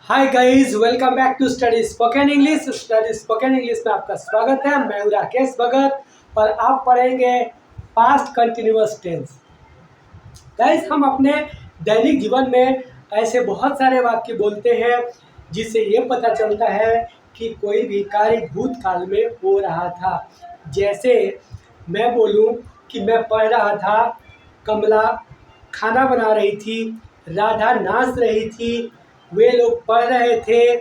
Hi guys, welcome back to study spoken English में आपका स्वागत है। मैं हूं राकेश भगत और आप पढ़ेंगे पास्ट कंटिन्यूअस टेंस। गाइस, हम अपने दैनिक जीवन में ऐसे बहुत सारे वाक्य बोलते हैं जिससे ये पता चलता है कि कोई भी कार्य भूतकाल में हो रहा था। जैसे मैं बोलूं कि मैं पढ़ रहा था, कमला खाना बना रही थी, राधा नाच रही थी, वे लोग पढ़ रहे थे,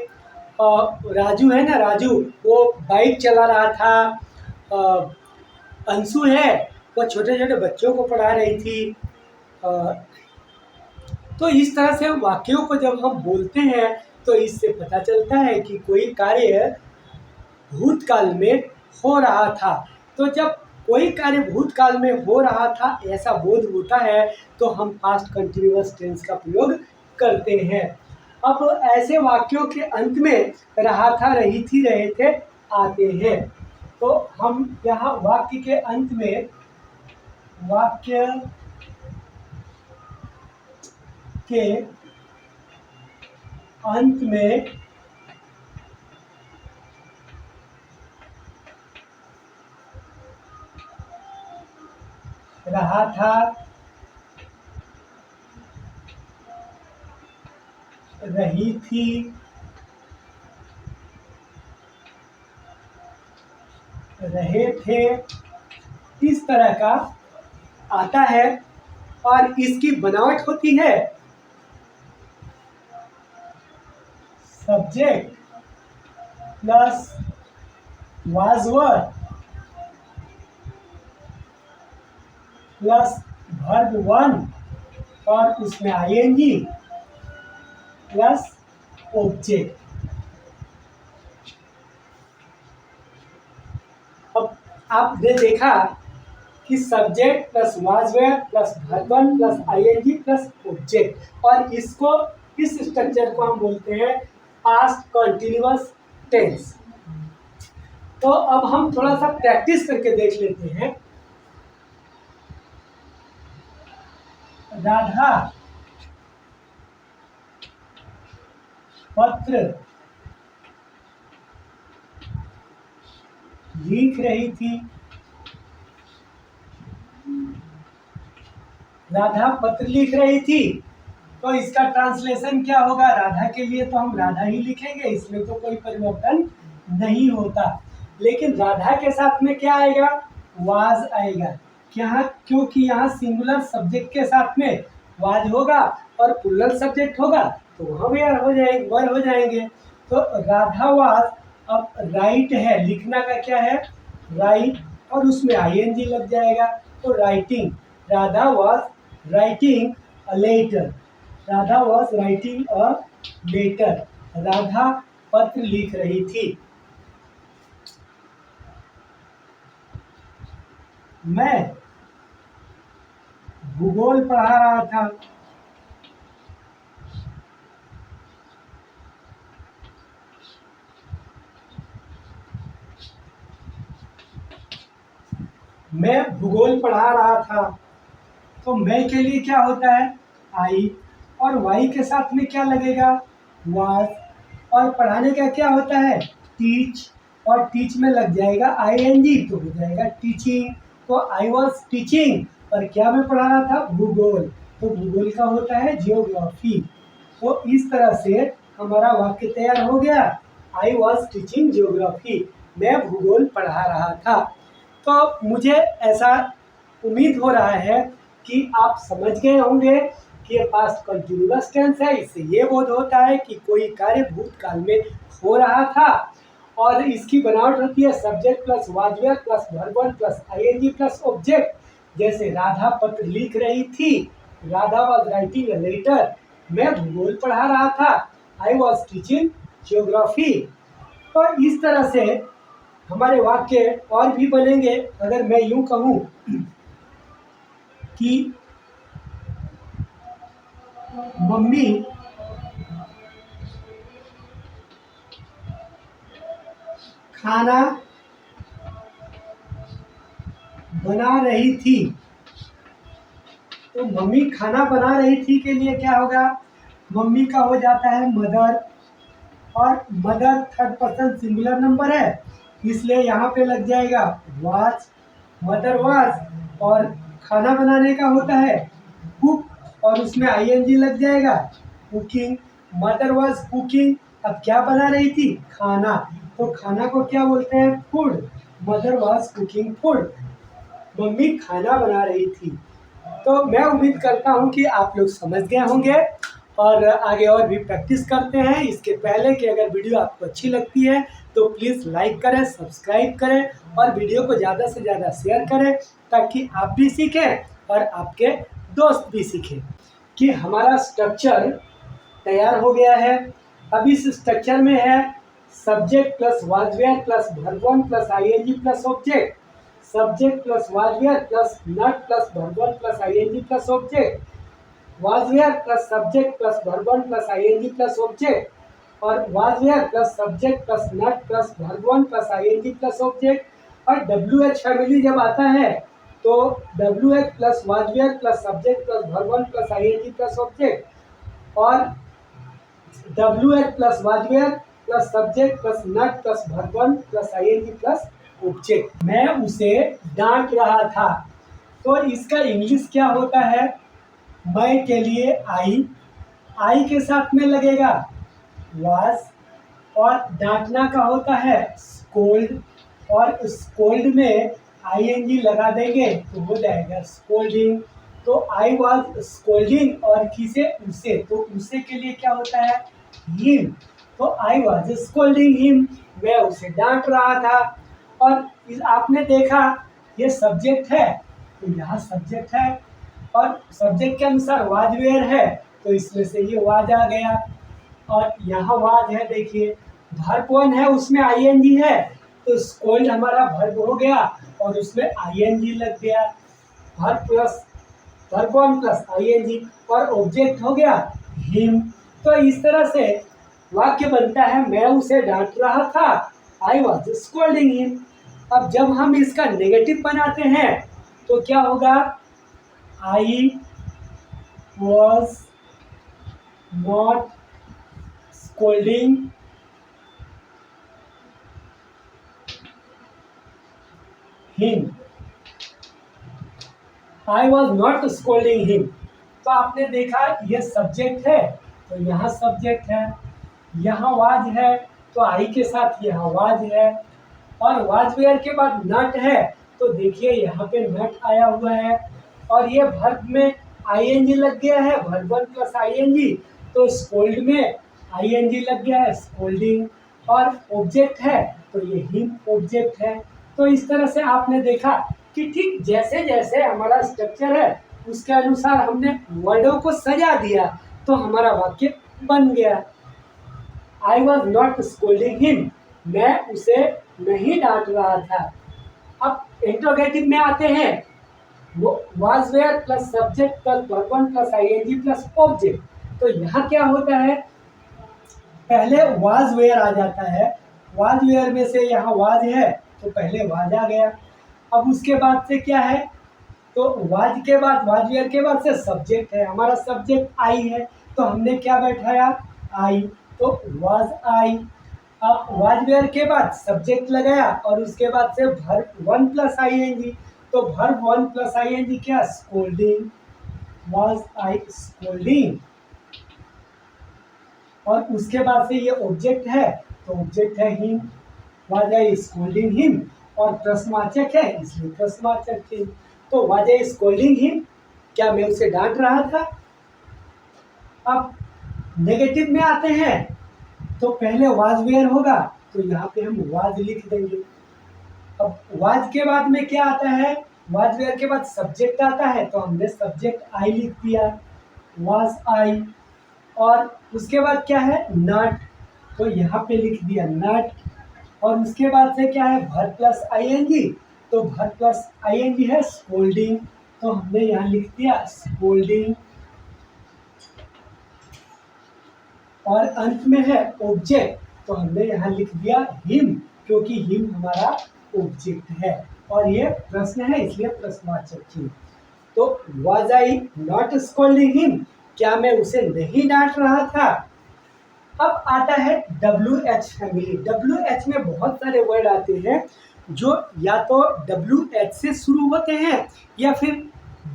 और राजू है ना, राजू वो बाइक चला रहा था, अंशु है वो छोटे छोटे बच्चों को पढ़ा रही थी। अ, तो इस तरह से वाक्यों को जब हम बोलते हैं तो इससे पता चलता है कि कोई कार्य भूतकाल में हो रहा था। तो जब कोई कार्य भूतकाल में हो रहा था ऐसा बोध होता है तो हम पास्ट कंटिन्यूअस टेंस का प्रयोग करते हैं। अब ऐसे वाक्यों के अंत में रहा था, रही थी, रहे थे आते हैं। तो हम यहाँ वाक्य के अंत में, वाक्य के अंत में रहा था, रही थी, रहे थे, इस तरह का आता है और इसकी बनावट होती है subject plus was were plus verb one और उसमें आईएनजी प्लस ऑब्जेक्ट। अब आपने देखा कि subject plus was were plus verb one plus ING plus object, और इसको, इस स्ट्रक्चर को हम बोलते हैं पास्ट कंटिन्यूअस टेंस। तो अब हम थोड़ा सा प्रैक्टिस करके देख लेते हैं। राधा पत्र लिख रही थी, राधा पत्र लिख रही थी, तो इसका ट्रांसलेशन क्या होगा? राधा के लिए तो हम राधा ही लिखेंगे, इसमें तो कोई परिवर्तन नहीं होता। लेकिन राधा के साथ में क्या आएगा? वाज आएगा। क्या? क्योंकि यहाँ सिंगुलर सब्जेक्ट के साथ में वाज होगा और प्लूरल सब्जेक्ट होगा तो वहाँ वेयर हो जाएंगे, वर हो जाएंगे। तो राधा वाज, अब राइट है, लिखना का क्या है? राइट, और उसमें आईएनजी लग जाएगा तो writing. Radha was writing a letter, Radha was writing a letter, Radha पत्र लिख रही थी। मैं भूगोल पढ़ा रहा था, मैं भूगोल पढ़ा रहा था। तो मैं के लिए क्या होता है? आई, और वाई के साथ में क्या लगेगा? वाज, और पढ़ाने का क्या होता है? टीच, और टीच में लग जाएगा आईएनजी तो हो जाएगा टीचिंग। तो आई वॉज टीचिंग, और क्या मैं पढ़ा रहा था? भूगोल, तो भूगोल का होता है जियोग्राफी। तो इस तरह से हमारा वाक्य तैयार हो गया। आई वॉज टीचिंग जियोग्राफी, मैं भूगोल पढ़ा रहा था। तो मुझे ऐसा उम्मीद हो रहा है कि आप समझ गए होंगे कि ये पास्ट कंटिन्यूअस टेंस है। इससे ये बोध होता है कि कोई कार्य भूतकाल में हो रहा था, और इसकी बनावट होती है subject plus was were plus verb one plus ING plus object. जैसे राधा पत्र लिख रही थी, Radha was writing a letter, मैं भूगोल पढ़ा रहा था, आई वाज टीचिंग जियोग्राफी। तो इस तरह से हमारे वाक्य और भी बनेंगे। अगर मैं यूं कहूं कि मम्मी खाना बना रही थी, तो मम्मी खाना बना रही थी के लिए क्या होगा? मम्मी का हो जाता है मदर, और mother third person singular number है, इसलिए यहाँ पे लग जाएगा वाज, मदर वाज, और खाना बनाने का होता है कुक और उसमें आईएनजी लग जाएगा, कुकिंग, मदर वाज कुकिंग। अब क्या बना रही थी? खाना। तो खाना को क्या बोलते हैं? Food. Mother was cooking food, mummy खाना बना रही थी। तो मैं उम्मीद करता हूँ कि आप लोग समझ गए होंगे और आगे और भी प्रैक्टिस करते हैं। इसके पहले कि अगर वीडियो आपको अच्छी लगती है तो प्लीज़ लाइक करें, सब्सक्राइब करें और वीडियो को ज़्यादा से ज़्यादा शेयर करें ताकि आप भी सीखें और आपके दोस्त भी सीखें। कि हमारा स्ट्रक्चर तैयार हो गया है। अब इस स्ट्रक्चर में है subject plus was were plus verb one plus ING plus object, subject plus was were plus not plus verb one plus ING plus object, was were plus subject plus verb one plus ING plus object, और was were plus subject plus not plus verb one plus ING plus object. और W H family जब आता है तो W H plus was were plus subject plus verb one plus ING plus object, और W H plus was were plus subject plus not plus verb one plus ING plus object. मैं उसे डांट रहा था, तो इसका इंग्लिश क्या होता है? मैं के लिए आई के साथ में लगेगा वाज, और डांटना का होता है स्कोल्ड, और स्कोल्ड में आईएनजी लगा देंगे तो हो जाएगा स्कोल्डिंग। तो आई वाज स्कोल्डिंग, और किसे? उसे। तो उसे के लिए क्या होता है? हिम। तो आई वाज स्कोल्डिंग हिम, मैं उसे डांट रहा था। और आपने देखा ये सब्जेक्ट है तो यहाँ सब्जेक्ट है और सब्जेक्ट के अनुसार वाज वेयर है तो इसमें से ये वाज आ गया, और यहाँ वाज है। देखिए वर्ब वन है उसमें आईएनजी है तो स्कोल्ड हमारा वर्ब हो गया और उसमें आईएनजी लग गया, verb plus verb one plus ING, और ऑब्जेक्ट हो गया हिम। तो इस तरह से वाक्य बनता है मैं उसे डांट रहा था, आई वाज स्कोल्डिंग हिम। अब जब हम इसका नेगेटिव बनाते हैं तो क्या होगा? I was not scolding him, I was not scolding him. तो आपने देखा ये सब्जेक्ट है तो यहाँ सब्जेक्ट है, यहाँ वाज है तो आई के साथ यहाँ वाज है, और वाज वेयर के बाद नॉट है तो देखिए यहाँ पे नॉट आया हुआ है, और ये वर्ब में आईएनजी लग गया है, वर्ब वन प्लस आईएनजी, तो स्कोल्ड में आईएनजी लग गया है स्कोल्डिंग, और ऑब्जेक्ट है तो ये हिम ऑब्जेक्ट है। तो इस तरह से आपने देखा कि ठीक जैसे जैसे हमारा स्ट्रक्चर है उसके अनुसार हमने वर्डों को सजा दिया तो हमारा वाक्य बन गया। I was not scolding him, मैं उसे नहीं डांट रहा था। अब इंट्रोगेटिव में आते हैं, वो was were plus subject plus verb one plus ING plus object. तो यहाँ क्या होता है? पहले वाज वेयर आ जाता है, वाज वेयर में से यहाँ वाज है तो पहले वाज आ गया। अब उसके बाद से क्या है? तो वाज के बाद वाज वेयर के बाद से सब्जेक्ट है, हमारा सब्जेक्ट आई है तो हमने क्या बैठाया? आई, तो वाज आई। अब वाज वेयर के बाद सब्जेक्ट लगाया और उसके बाद से वर्ब वन प्लस आईएनजी, तो वर्ब वन प्लस आईएनजी क्या? Scolding, was I scolding. और उसके बाद से ये ऑब्जेक्ट है तो ऑब्जेक्ट है him, was I scolding him, और प्रश्नवाचक है इसलिए प्रश्नवाचक हिम। तो वाज आई स्कोल्डिंग हिम, क्या मैं उसे डांट रहा था? अब नेगेटिव में आते हैं तो पहले वाज वेयर होगा तो यहाँ पे हम वाज लिख देंगे। अब वाज के बाद में क्या आता है? वाज वेयर के बाद सब्जेक्ट आता है तो हमने सब्जेक्ट आई लिख दिया, वाज आई, और उसके बाद क्या है? नॉट, तो यहाँ पे लिख दिया नॉट, और उसके बाद से क्या है? वर्ब प्लस आईएनजी, तो वर्ब प्लस आईएनजी है स्कोल्डिंग, तो हमने यहाँ लिख दिया स्कोल्डिंग, और अंत में है ऑब्जेक्ट तो हमने यहाँ लिख दिया हिम, क्योंकि हिम हमारा ऑब्जेक्ट है और ये प्रश्न है इसलिए प्रश्नवाचक हिम। तो was I not scolding him, क्या मैं उसे नहीं डांट रहा था? अब आता है WH फैमिली। WH में बहुत सारे वर्ड आते हैं जो या तो WH से शुरू होते हैं या फिर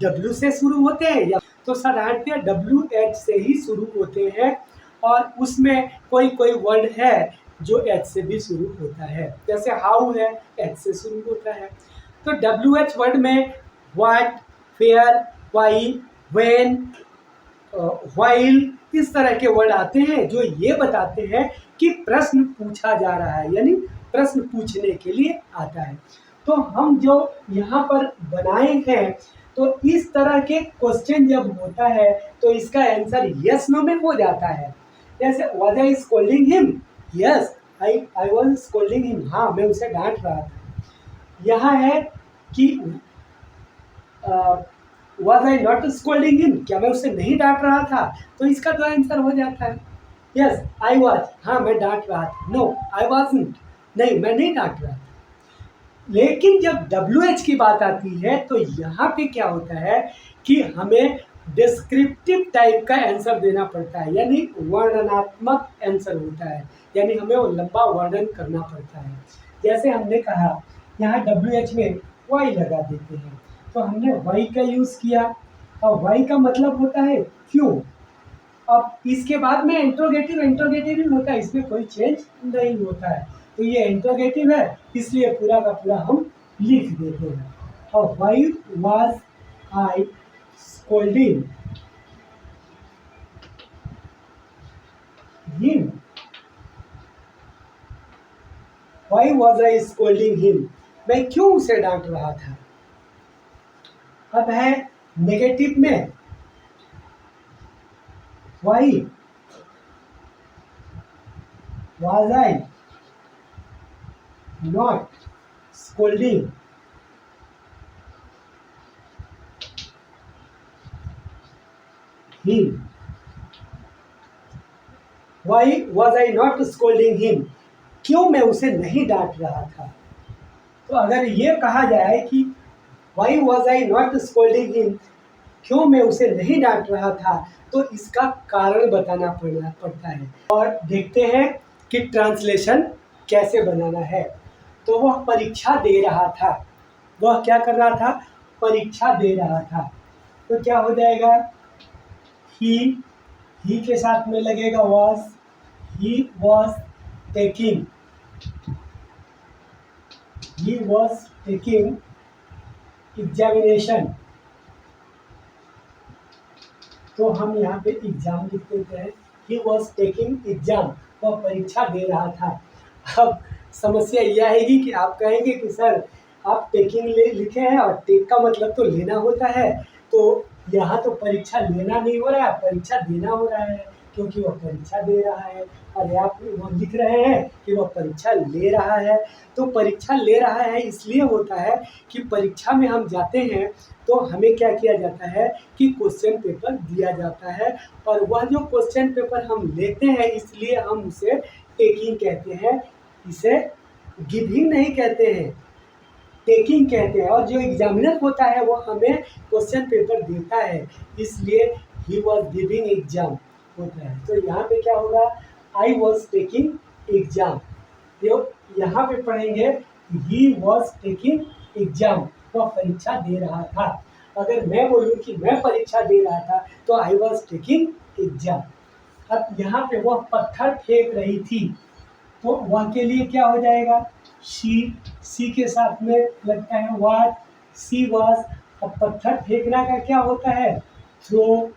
W से शुरू होते हैं, या तो साधारणतः WH से ही शुरू होते हैं, और उसमें कोई कोई वर्ड है जो H से भी शुरू होता है, जैसे हाउ है H से शुरू होता है। तो WH वर्ड में what, where, why, when, while, इस तरह के वर्ड आते हैं जो ये बताते हैं कि प्रश्न पूछा जा रहा है, यानी प्रश्न पूछने के लिए आता है। तो हम जो यहाँ पर बनाए हैं, तो इस तरह के क्वेश्चन जब होता है तो इसका आंसर यस नो में हो जाता है। जैसे was I scolding him, yes I was scolding him, हाँ मैं उसे डांट रहा था। यहाँ है कि was I not scolding him, क्या मैं उसे नहीं डांट रहा था, तो इसका तो आंसर हो जाता है यस आई वाज, हाँ मैं डांट रहा था, नो आई वाजंट, नहीं मैं नहीं डांट रहा था। लेकिन जब WH की बात आती है तो यहाँ पे क्या होता है कि हमें डिस्क्रिप्टिव टाइप का आंसर देना पड़ता है, यानी वर्णनात्मक आंसर होता है, यानी हमें वो लंबा वर्णन करना पड़ता है। जैसे हमने कहा यहाँ WH में वाई लगा देते हैं, तो हमने वाई का यूज़ किया, और वाई का मतलब होता है क्यों। अब इसके बाद में इंट्रोगेटिव ही होता है, इसमें कोई चेंज नहीं होता है, तो ये इंट्रोगेटिव है, इसलिए पूरा का पूरा हम लिख देते हैं। और why was I scolding him, why was I scolding him, मैं क्यों उसे डांट रहा था। अब है नेगेटिव में why was I not scolding him, why was I not scolding him, क्यों मैं उसे नहीं डांट रहा था। तो अगर ये कहा जाए कि why was I not scolding him, क्यों मैं उसे नहीं डांट रहा था, तो इसका कारण बताना पड़ता है। और देखते हैं कि ट्रांसलेशन कैसे बनाना है। तो वह परीक्षा दे रहा था, वह क्या कर रहा था, परीक्षा दे रहा था, तो क्या हो जाएगा, ही के साथ में लगेगा was, he was taking, he was taking examination, तो हम यहाँ पे एग्जाम लिख देते हैं, he was taking एग्जाम, वह परीक्षा दे रहा था। अब समस्या यह आएगी कि आप कहेंगे कि सर आप टेकिंग लिखे हैं, और टेक का मतलब तो लेना होता है, तो यहाँ तो परीक्षा लेना नहीं हो रहा है, परीक्षा देना हो रहा है, क्योंकि वह परीक्षा दे रहा है, और आप वो लिख रहे हैं कि वह परीक्षा ले रहा है। तो परीक्षा ले रहा है इसलिए होता है कि परीक्षा में हम जाते हैं तो हमें क्या किया जाता है कि क्वेश्चन पेपर दिया जाता है, और वह जो क्वेश्चन पेपर हम लेते हैं इसलिए हम उसे टेकिंग कहते हैं, इसे गिविंग नहीं कहते हैं, टेकिंग कहते हैं। और जो एग्जामिनर होता है वो हमें क्वेश्चन पेपर देता है, इसलिए ही वॉज गिविंग एग्जाम होता है। तो यहाँ पे क्या होगा, आई वॉज टेकिंग एग्जाम, यहाँ पे पढ़ेंगे ही वॉज टेकिंग एग्जाम, वह परीक्षा दे रहा था। अगर मैं बोलूँ कि मैं परीक्षा दे रहा था तो आई वॉज टेकिंग एग्जाम। अब यहाँ पे वह पत्थर फेंक रही थी, तो वह के लिए क्या हो जाएगा, सी के साथ में लगता है वाज, सी वाज। अब पत्थर फेंकना का क्या होता है, थ्रो,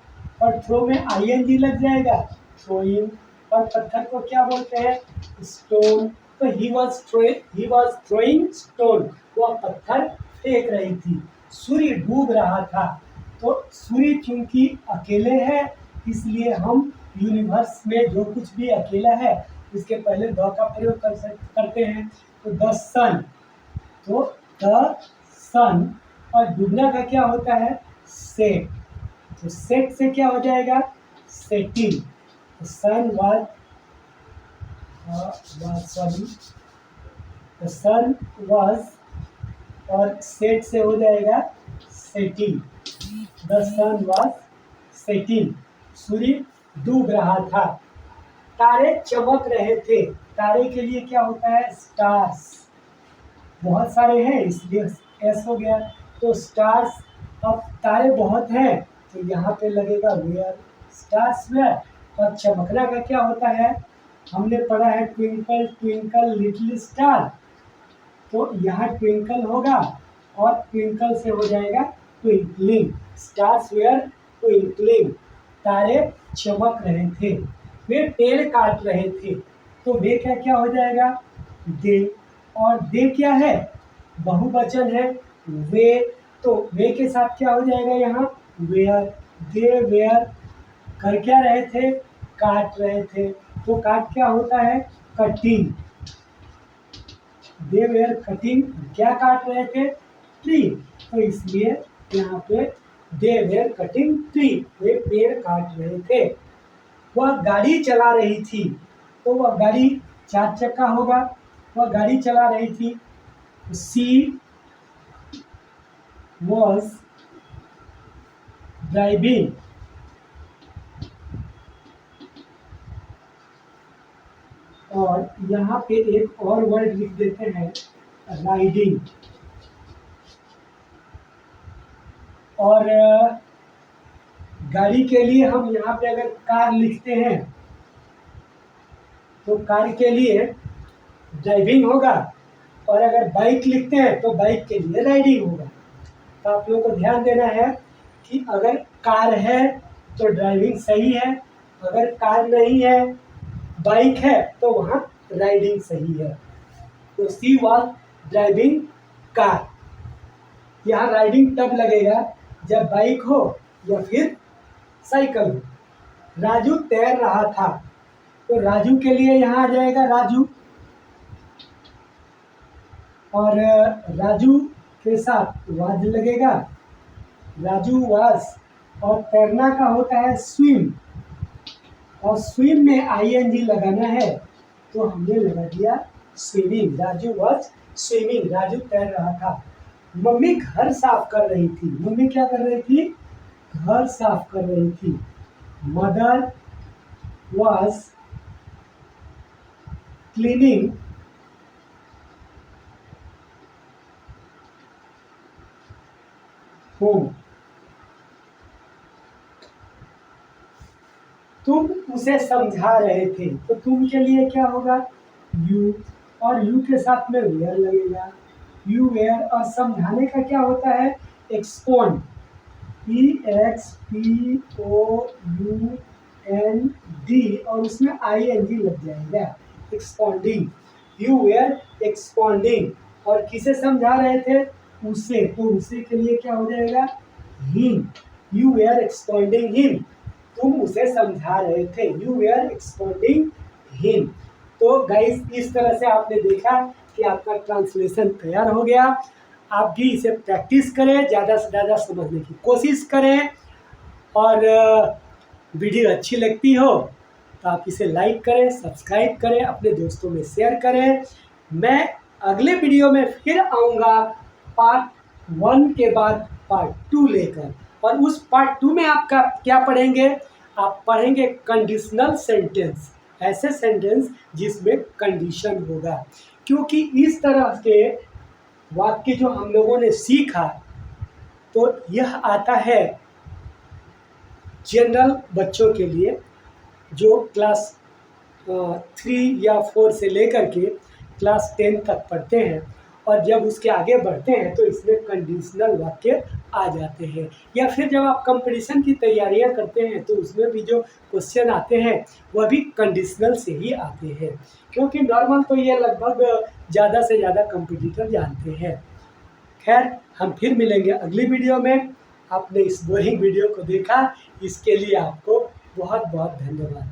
और थ्रो में आईएनजी लग जाएगा, थ्रोइंग, और पत्थर को क्या बोलते हैं, स्टोन। तो ही वाज थ्रोइंग स्टोन, वह पत्थर फेंक रही थी। सूर्य डूब रहा था, तो सूर्य चूंकि अकेले है इसलिए हम यूनिवर्स में जो कुछ भी अकेला है इसके पहले द का प्रयोग करते हैं, तो द सन, तो द सन, और डूबना का क्या होता है, सेट, तो सेट से क्या हो जाएगा, सेटिंग। तो sun was sorry, the sun was, और सेट से हो जाएगा setting, the sun was setting, सूर्य डूब रहा था। तारे चमक रहे थे। तारे के लिए क्या होता है? स्टार्स। बहुत सारे हैं इसलिए एस हो गया। तो स्टार्स, अब तारे बहुत हैं तो यहाँ पे लगेगा वेयर, स्टार्स वेयर। और चमकना का क्या होता है? हमने पढ़ा है ट्विंकल ट्विंकल लिटिल स्टार, तो यहाँ ट्विंकल होगा और ट्विंकल से हो जाएगा ट्विंकलिंग। स्टार्स वेयर ट्विंकलिंग, तारे चमक रहे थे। वे पेड़ काट रहे थे, तो वे क्या क्या हो जाएगा? दे। और दे क्या है? बहुवचन है। वे, तो वे के साथ क्या हो जाएगा यहाँ? वेयर। दे वेयर कर क्या रहे थे? काट रहे थे। तो काट क्या होता है? कटिंग। दे वेयर कटिंग, क्या काट रहे थे? ट्री। तो इसलिए यहाँ पे दे वेयर कटिंग ट्री, वे पेड़ काट रहे थे। वह गाड़ी चला रही थी, तो वह गाड़ी चार चक्का होगा। वह गाड़ी चला रही थी। सी वॉज ड्राइविंग। और यहाँ पे एक और वर्ड लिख देते हैं, राइडिंग। और गाड़ी के लिए हम यहाँ पे अगर कार लिखते हैं तो कार के लिए ड्राइविंग होगा, और अगर बाइक लिखते हैं तो बाइक के लिए राइडिंग होगा। तो आप लोगों को ध्यान देना है कि अगर कार है तो ड्राइविंग सही है, अगर कार नहीं है, बाइक है, तो वहाँ राइडिंग सही है। तो सी वॉज ड्राइविंग कार। यहाँ राइडिंग तब लगेगा जब बाइक हो या फिर साइकिल हो। राजू तैर रहा था, तो राजू के लिए यहाँ आ जाएगा राजू। और राजू के साथ वाज लगेगा, राजू वाज। और तैरना का होता है स्विम, और स्विम में आईएनजी लगाना है, तो हमने लगा दिया swimming. Raju was swimming, Raju तैर रहा था। मम्मी घर साफ कर रही थी। मम्मी क्या कर रही थी? घर साफ कर रही थी। Mother was cleaning home. तुम उसे समझा रहे थे, तो तुम के लिए क्या होगा? यू। और यू के साथ में वेयर लगेगा, यू वेयर। और समझाने का क्या होता है? एक्सपोंड, EXPOUND, और उसमें ING लग जाएगा, एक्सपॉन्डिंग। You were expanding. और किसे समझा रहे थे? उसे, तो उसे के लिए क्या हो जाएगा? Him. You were expounding him, तुम उसे समझा रहे थे। You were expounding him. तो गाइस, इस तरह से आपने देखा कि आपका ट्रांसलेशन तैयार हो गया। आप भी इसे प्रैक्टिस करें, ज़्यादा से ज़्यादा समझने की कोशिश करें। और वीडियो अच्छी लगती हो तो आप इसे लाइक करें, सब्सक्राइब करें, अपने दोस्तों में शेयर करें। मैं अगले वीडियो में फिर आऊँगा पार्ट 1 के बाद पार्ट 2 लेकर। और उस पार्ट 2 में आपका क्या पढ़ेंगे? आप पढ़ेंगे कंडीशनल सेंटेंस, ऐसे सेंटेंस जिसमें कंडीशन होगा। क्योंकि इस तरह के वाक्य जो हम लोगों ने सीखा, तो यह आता है जनरल बच्चों के लिए जो क्लास 3 या 4 से लेकर के क्लास 10 तक पढ़ते हैं। और जब उसके आगे बढ़ते हैं तो इसमें कंडीशनल वाक्य आ जाते हैं। या फिर जब आप कंपटीशन की तैयारियां करते हैं तो उसमें भी जो क्वेश्चन आते हैं वह भी कंडीशनल से ही आते हैं। क्योंकि नॉर्मल तो ये लगभग ज़्यादा से ज़्यादा कंपटीटर जानते हैं। खैर, हम फिर मिलेंगे अगली वीडियो में। आपने इस बोरिंग वीडियो को देखा, इसके लिए आपको बहुत बहुत धन्यवाद।